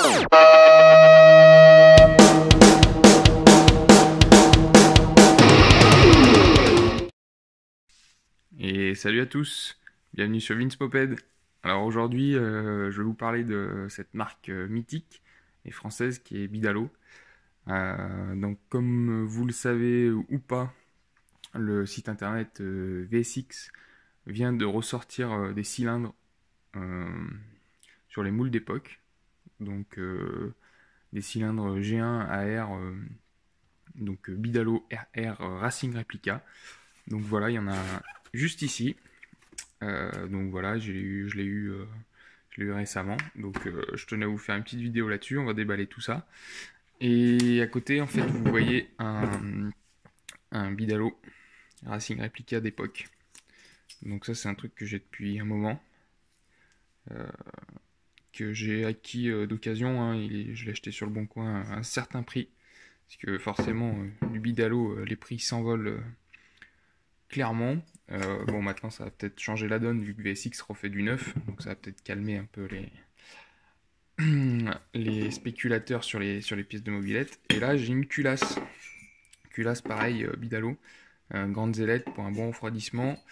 Et salut à tous, bienvenue sur Vince Moped. Alors aujourd'hui, je vais vous parler de cette marque mythique et française qui est Bidalo. Donc comme vous le savez ou pas, le site internet VSX vient de ressortir des cylindres sur les moules d'époque. Donc des cylindres G1 AR, donc Bidalo RR Racing Replica. Donc voilà, il y en a juste ici. Donc voilà, je l'ai eu récemment. Donc je tenais à vous faire une petite vidéo là-dessus. On va déballer tout ça. Et à côté, en fait, vous voyez un Bidalo Racing Replica d'époque. Donc ça, c'est un truc que j'ai depuis un moment. Que j'ai acquis d'occasion. Hein. Je l'ai acheté sur le bon coin à un certain prix. Parce que forcément, du Bidalo, les prix s'envolent clairement. Bon, maintenant, ça va peut-être changer la donne vu que VSX refait du neuf. Donc ça va peut-être calmer un peu les spéculateurs sur les pièces de mobilette. Et là, j'ai une culasse. Culasse, pareil, Bidalo. Grande zélette pour un bon refroidissement.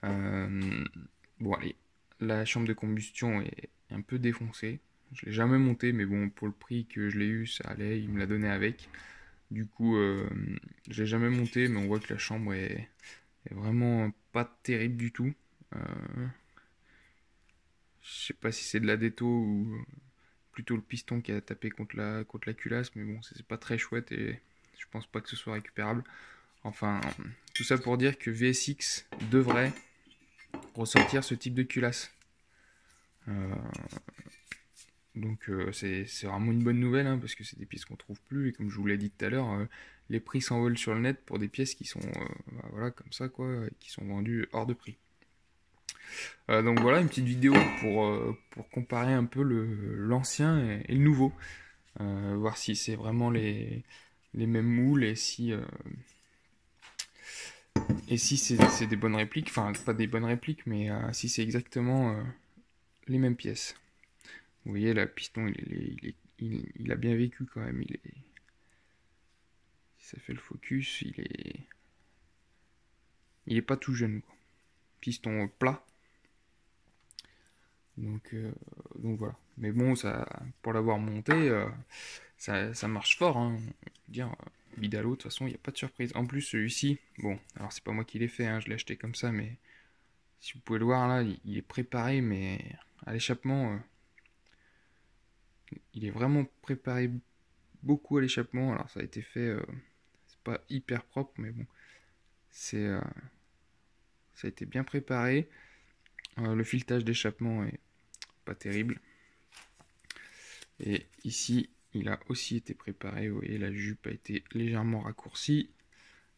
Bon, allez. La chambre de combustion est un peu défoncée. Je l'ai jamais monté, mais bon, pour le prix que je l'ai eu, ça allait. Il me l'a donné avec. Du coup, je l'ai jamais monté, mais on voit que la chambre est vraiment pas terrible du tout. Je sais pas si c'est de la déto ou plutôt le piston qui a tapé contre la culasse, mais bon, c'est pas très chouette et je pense pas que ce soit récupérable. Enfin, tout ça pour dire que VSX devrait ressortir ce type de culasse. Donc c'est vraiment une bonne nouvelle, hein, parce que c'est des pièces qu'on trouve plus, et comme je vous l'ai dit tout à l'heure, les prix s'envolent sur le net pour des pièces qui sont voilà, comme ça, quoi, qui sont vendues hors de prix. Donc voilà, une petite vidéo pour comparer un peu l'ancien et le nouveau. Voir si c'est vraiment les mêmes moules et si c'est des bonnes répliques, enfin pas des bonnes répliques, mais si c'est exactement les mêmes pièces. Vous voyez, là, le piston, il a bien vécu quand même. Si ça fait le focus, il est pas tout jeune, quoi. Piston plat. Donc voilà. Mais bon, ça, pour l'avoir monté, ça marche fort. Hein. Dire, Bidalo, de toute façon, il n'y a pas de surprise. En plus, celui-ci, bon, alors c'est pas moi qui l'ai fait, hein, je l'ai acheté comme ça, mais si vous pouvez le voir là, il est préparé, mais à l'échappement, il est vraiment préparé beaucoup à l'échappement. Alors ça a été fait, c'est pas hyper propre, mais bon, ça a été bien préparé. Le filetage d'échappement est pas terrible. Et ici, il a aussi été préparé. Vous voyez, la jupe a été légèrement raccourcie.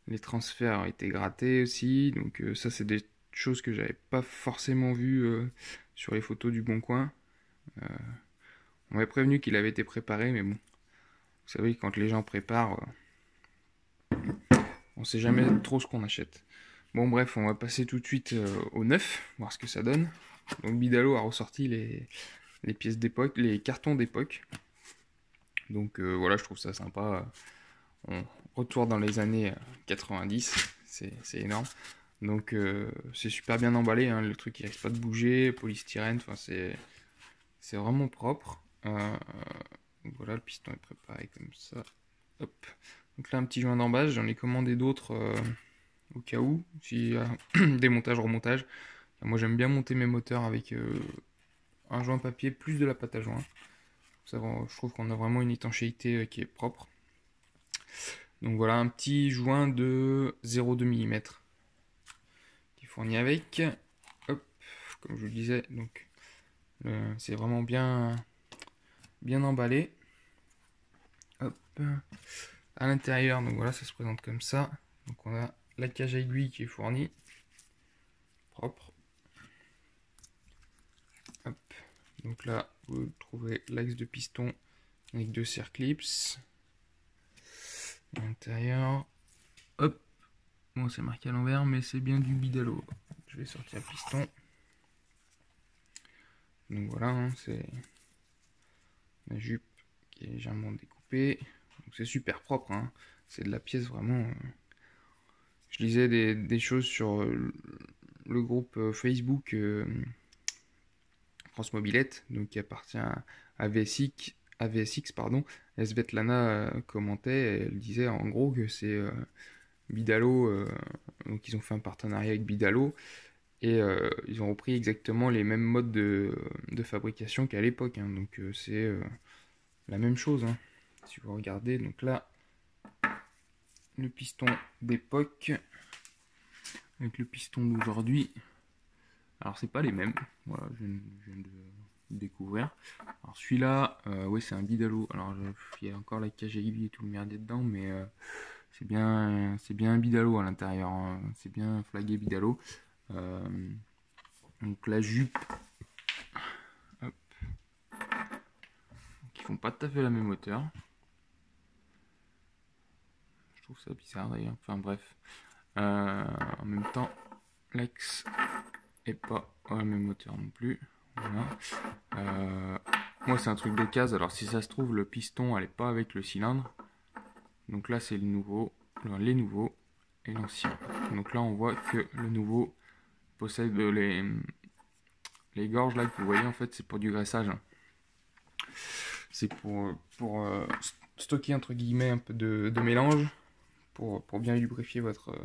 Les transferts ont été grattés aussi. Donc ça, c'est des choses que j'avais pas forcément vues sur les photos du Bon Coin. On m'avait prévenu qu'il avait été préparé, mais bon. Vous savez, quand les gens préparent, on sait jamais trop ce qu'on achète. Bon bref, on va passer tout de suite au neuf, voir ce que ça donne. Donc Bidalo a ressorti les pièces d'époque, les cartons d'époque. Donc voilà, je trouve ça sympa. On retourne dans les années 90, c'est énorme. Donc c'est super bien emballé, hein, le truc il risque pas de bouger, polystyrène, enfin c'est vraiment propre. Donc voilà, le piston est préparé comme ça. Hop. Donc là un petit joint d'emballage, j'en ai commandé d'autres au cas où, s'il y a démontage, remontage. Moi j'aime bien monter mes moteurs avec un joint papier plus de la pâte à joint. Ça, je trouve qu'on a vraiment une étanchéité qui est propre. Donc voilà, un petit joint de 0,2 mm qui est fourni avec. Hop, comme je vous le disais, donc c'est vraiment bien emballé. Hop, à l'intérieur, donc voilà, ça se présente comme ça. Donc on a la cage à aiguille qui est fournie, propre. Hop, donc là vous trouverez l'axe de piston avec deux circlips. À l'intérieur, hop, bon c'est marqué à l'envers, mais c'est bien du Bidalo. Je vais sortir le piston. Donc voilà, hein, c'est la jupe qui est légèrement découpé. C'est super propre, hein. C'est de la pièce vraiment. Je lisais des choses sur le groupe Facebook France Mobilette, donc qui appartient à VSX, pardon. Et Svetlana commentait, elle disait en gros que c'est Bidalo, donc ils ont fait un partenariat avec Bidalo, et ils ont repris exactement les mêmes modes de fabrication qu'à l'époque, hein. Donc c'est la même chose, hein. Si vous regardez, donc là, le piston d'époque avec le piston d'aujourd'hui. Alors c'est pas les mêmes, voilà, je viens de découvrir. Alors celui-là, ouais, c'est un Bidalo. Alors il y a encore la cage à aiguille et tout le merdier dedans, mais c'est bien un Bidalo à l'intérieur, hein. C'est bien flagué Bidalo. Donc la jupe, hop, qui font pas tout à fait la même hauteur. Je trouve ça bizarre d'ailleurs. Enfin bref, en même temps, l'axe est pas à la même hauteur non plus. Voilà. Moi c'est un truc de case, alors si ça se trouve le piston elle est pas avec le cylindre. Donc là c'est le nouveau, les nouveaux et l'ancien. Donc là on voit que le nouveau possède les gorges là que vous voyez, en fait c'est pour du graissage. C'est pour stocker entre guillemets un peu de mélange pour bien lubrifier votre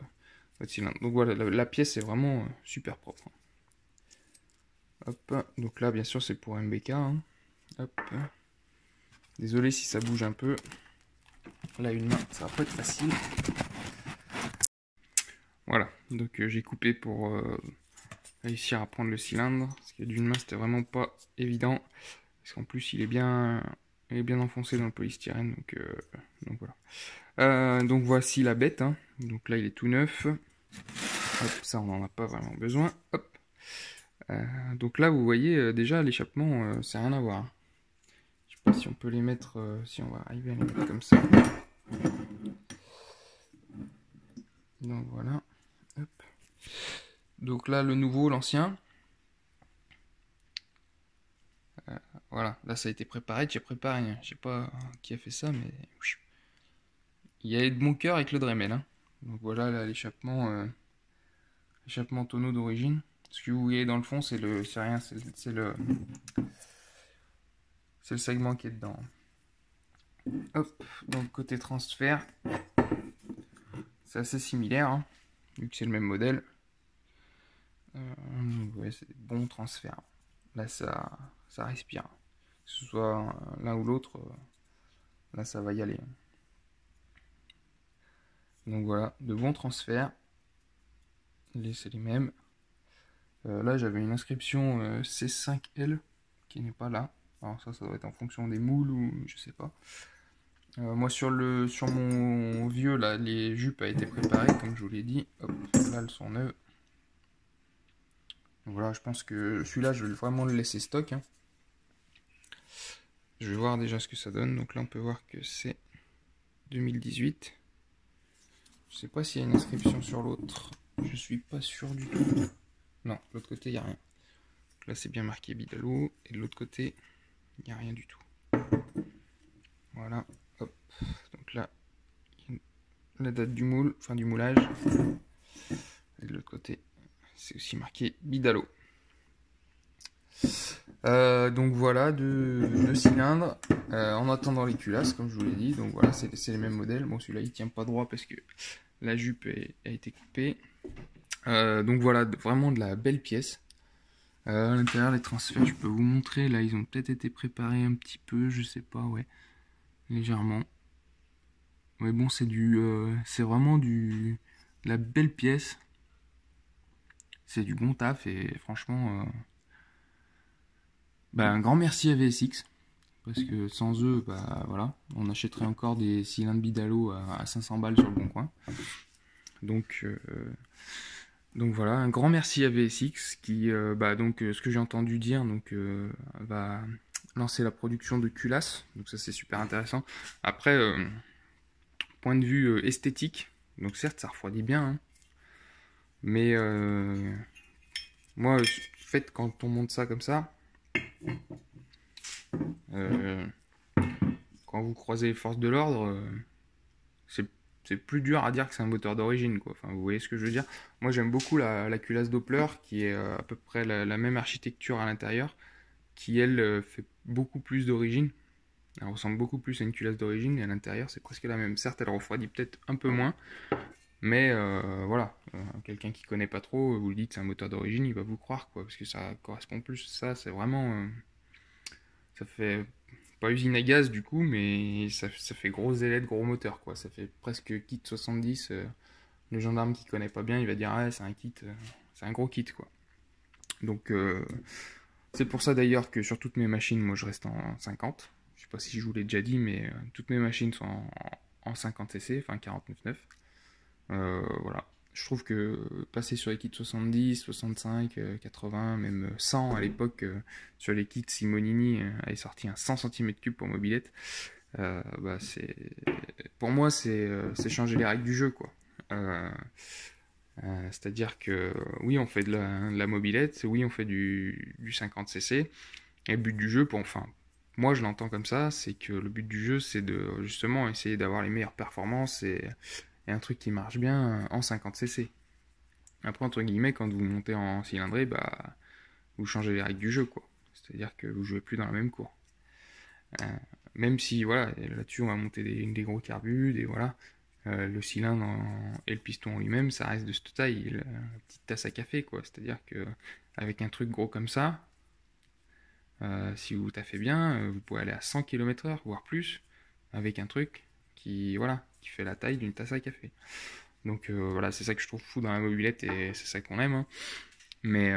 cylindre. Donc voilà, la pièce est vraiment super propre. Hop, donc là bien sûr c'est pour MBK, hein. Hop. Désolé si ça bouge un peu. Là une main, ça va pas être facile. Voilà, donc j'ai coupé pour réussir à prendre le cylindre. Parce que d'une main c'était vraiment pas évident. Parce qu'en plus il est bien enfoncé dans le polystyrène. Donc voilà. Donc voici la bête, hein. Donc là il est tout neuf. Hop, ça on n'en a pas vraiment besoin. Hop. Donc là vous voyez déjà l'échappement, c'est rien à voir. Je sais pas si on peut les mettre, si on va arriver à les mettre comme ça. Donc voilà. Hop. Donc là le nouveau, l'ancien. Voilà, là ça a été préparé, j'ai préparé, hein. Je sais pas qui a fait ça, mais il y a de mon cœur avec le Dremel, hein. Donc voilà là, l'échappement tonneau d'origine. Ce que vous voyez dans le fond, c'est rien, c'est le segment qui est dedans. Hop, donc côté transfert, c'est assez similaire, hein, vu que c'est le même modèle. Ouais, c'est bon transfert. Là, ça respire. Que ce soit l'un ou l'autre, là, ça va y aller. Donc voilà, de bons transferts. C'est les mêmes. Là, j'avais une inscription C5L qui n'est pas là. Alors ça doit être en fonction des moules ou je sais pas. Moi, sur mon vieux, là, les jupes a été préparées, comme je vous l'ai dit. Hop, là, elles sont neuves. Donc voilà, je pense que celui-là, je vais vraiment le laisser stock, hein. Je vais voir déjà ce que ça donne. Donc là, on peut voir que c'est 2018. Je sais pas s'il y a une inscription sur l'autre. Je suis pas sûr du tout. Non, de l'autre côté, il n'y a rien. Donc là, c'est bien marqué Bidalo. Et de l'autre côté, il n'y a rien du tout. Voilà. Hop. Donc là, la date du moule, enfin du moulage. Et de l'autre côté, c'est aussi marqué Bidalo. Donc voilà, deux cylindres en attendant les culasses, comme je vous l'ai dit. Donc voilà, c'est les mêmes modèles. Bon, celui-là il tient pas droit parce que la jupe a été coupée. Donc voilà, vraiment de la belle pièce. À l'intérieur, les transferts, je peux vous montrer. Là, ils ont peut-être été préparés un petit peu, je sais pas, ouais, légèrement. Mais bon, c'est vraiment de la belle pièce. C'est du bon taf et franchement. Un grand merci à VSX, parce que sans eux, voilà, on achèterait encore des cylindres Bidalo à 500 balles sur le bon coin. Donc voilà, un grand merci à VSX qui, ce que j'ai entendu dire, va lancer la production de culasses, donc ça c'est super intéressant. Après, point de vue esthétique, donc certes ça refroidit bien, hein, mais moi, en fait, quand on monte ça comme ça, quand quand vous croisez les forces de l'ordre, c'est c'est plus dur à dire que c'est un moteur d'origine, quoi. Enfin, vous voyez ce que je veux dire? Moi, j'aime beaucoup la culasse Doppler, qui est à peu près la même architecture à l'intérieur, qui, elle, fait beaucoup plus d'origine. Elle ressemble beaucoup plus à une culasse d'origine, et à l'intérieur, c'est presque la même. Certes, elle refroidit peut-être un peu moins, mais voilà. Quelqu'un qui connaît pas trop, vous le dites c'est un moteur d'origine, il va vous croire, quoi, parce que ça correspond plus. Ça, c'est vraiment... ça fait pas usine à gaz du coup, mais ça fait gros ailettes, gros moteur, quoi. Ça fait presque kit 70. Le gendarme qui connaît pas bien, il va dire ah, c'est un kit, c'est un gros kit, quoi. Donc c'est pour ça d'ailleurs que sur toutes mes machines, moi je reste en 50. Je sais pas si je vous l'ai déjà dit, mais toutes mes machines sont en 50cc, enfin 49,9. Voilà. Je trouve que passer sur les kits 70, 65, 80, même 100 à l'époque, sur les kits Simonini, avait sorti un 100 cm3 pour mobilette. Bah pour moi, c'est changer les règles du jeu, quoi. C'est-à-dire que oui, on fait de la mobilette, oui, on fait du 50cc. Et le but du jeu, enfin, moi je l'entends comme ça, c'est que le but du jeu, c'est de justement essayer d'avoir les meilleures performances et un truc qui marche bien en 50cc. Après, entre guillemets, quand vous montez en cylindrée, bah, vous changez les règles du jeu, quoi. C'est-à-dire que vous jouez plus dans la même cour. Euh, Même si, voilà, là-dessus, on va monter des gros carbus, voilà. Le cylindre et le piston lui-même, ça reste de cette taille, la petite tasse à café, quoi. C'est-à-dire que avec un truc gros comme ça, si vous taffez bien, vous pouvez aller à 100 km/h, voire plus, avec un truc voilà, qui fait la taille d'une tasse à café. Donc voilà, c'est ça que je trouve fou dans la mobilette et c'est ça qu'on aime, hein. Mais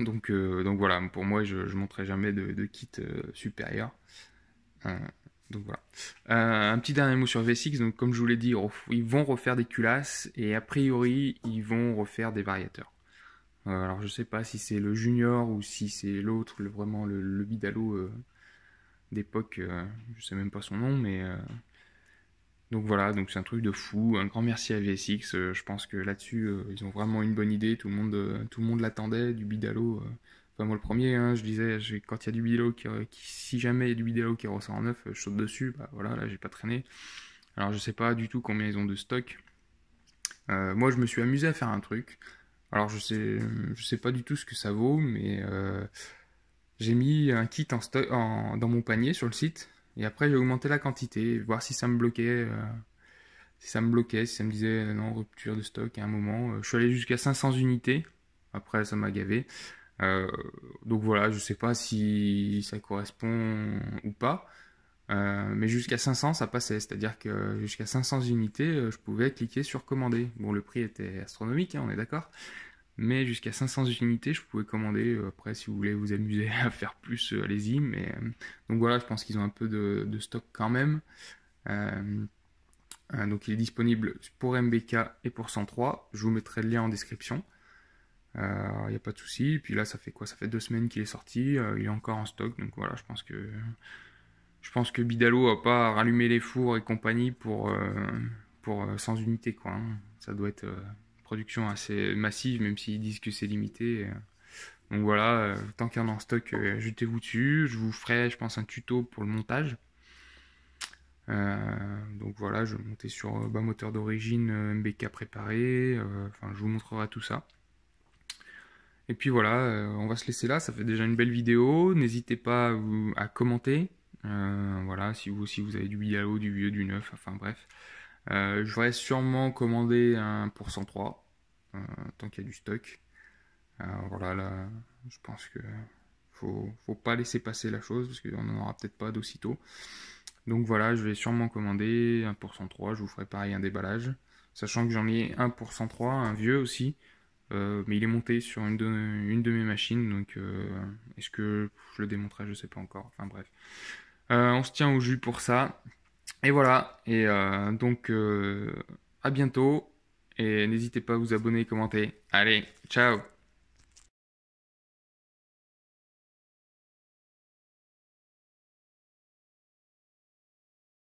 donc voilà, pour moi, je ne monterai jamais de kit supérieur. Euh, donc voilà. Un petit dernier mot sur V6. Donc comme je vous l'ai dit, ils vont refaire des culasses et a priori, ils vont refaire des variateurs. Alors je sais pas si c'est le junior ou si c'est l'autre, vraiment le Bidalo d'époque. Je sais même pas son nom, mais donc voilà, donc c'est un truc de fou. Un grand merci à VSX. Je pense que là-dessus, ils ont vraiment une bonne idée. Tout le monde l'attendait, du Bidalo. Enfin, moi le premier, hein, je disais, quand il y a du Bidalo si jamais il y a du Bidalo qui ressort en neuf, je saute dessus. Bah voilà, là j'ai pas traîné. Alors je sais pas du tout combien ils ont de stock. Moi je me suis amusé à faire un truc. Alors je sais pas du tout ce que ça vaut, mais j'ai mis un kit en stock, dans mon panier sur le site. Et après, j'ai augmenté la quantité, voir si ça me bloquait, si ça me disait non, rupture de stock à un moment. Je suis allé jusqu'à 500 unités. Après, ça m'a gavé. Euh, donc voilà, je sais pas si ça correspond ou pas. Mais jusqu'à 500, ça passait. C'est-à-dire que jusqu'à 500 unités, je pouvais cliquer sur commander. Bon, le prix était astronomique, hein, on est d'accord. Mais jusqu'à 500 unités, je pouvais commander. Après, si vous voulez vous amuser à faire plus, allez-y. Mais donc voilà, je pense qu'ils ont un peu de stock quand même. Euh, donc il est disponible pour MBK et pour 103. Je vous mettrai le lien en description. Il n'y a pas de souci. Puis là, ça fait quoi? Ça fait 2 semaines qu'il est sorti. Il est encore en stock. Donc voilà, je pense que Bidalo a pas rallumé les fours et compagnie pour 100 unités, quoi, hein. Ça doit être production assez massive, même s'ils disent que c'est limité. Donc voilà, tant qu'il y en a en stock, jetez-vous dessus. Je vous ferai, je pense, un tuto pour le montage. Donc voilà, je vais monter sur moteur d'origine MBK préparé. Enfin, je vous montrerai tout ça. Et puis voilà, on va se laisser là. Ça fait déjà une belle vidéo. N'hésitez pas à commenter. Voilà, si vous aussi vous avez du Bidalo, du vieux, du neuf, enfin bref. Je vais sûrement commander un pour 103, tant qu'il y a du stock. Voilà, là, je pense que faut pas laisser passer la chose, parce qu'on n'en aura peut-être pas d'aussitôt. Donc voilà, je vais sûrement commander un pour 103, je vous ferai pareil un déballage. Sachant que j'en ai un pour 103, un vieux aussi, mais il est monté sur une de mes machines, donc est-ce que je le démonterai, je sais pas encore, enfin bref. On se tient au jus pour ça. Et voilà, et donc à bientôt, et n'hésitez pas à vous abonner et commenter. Allez, ciao!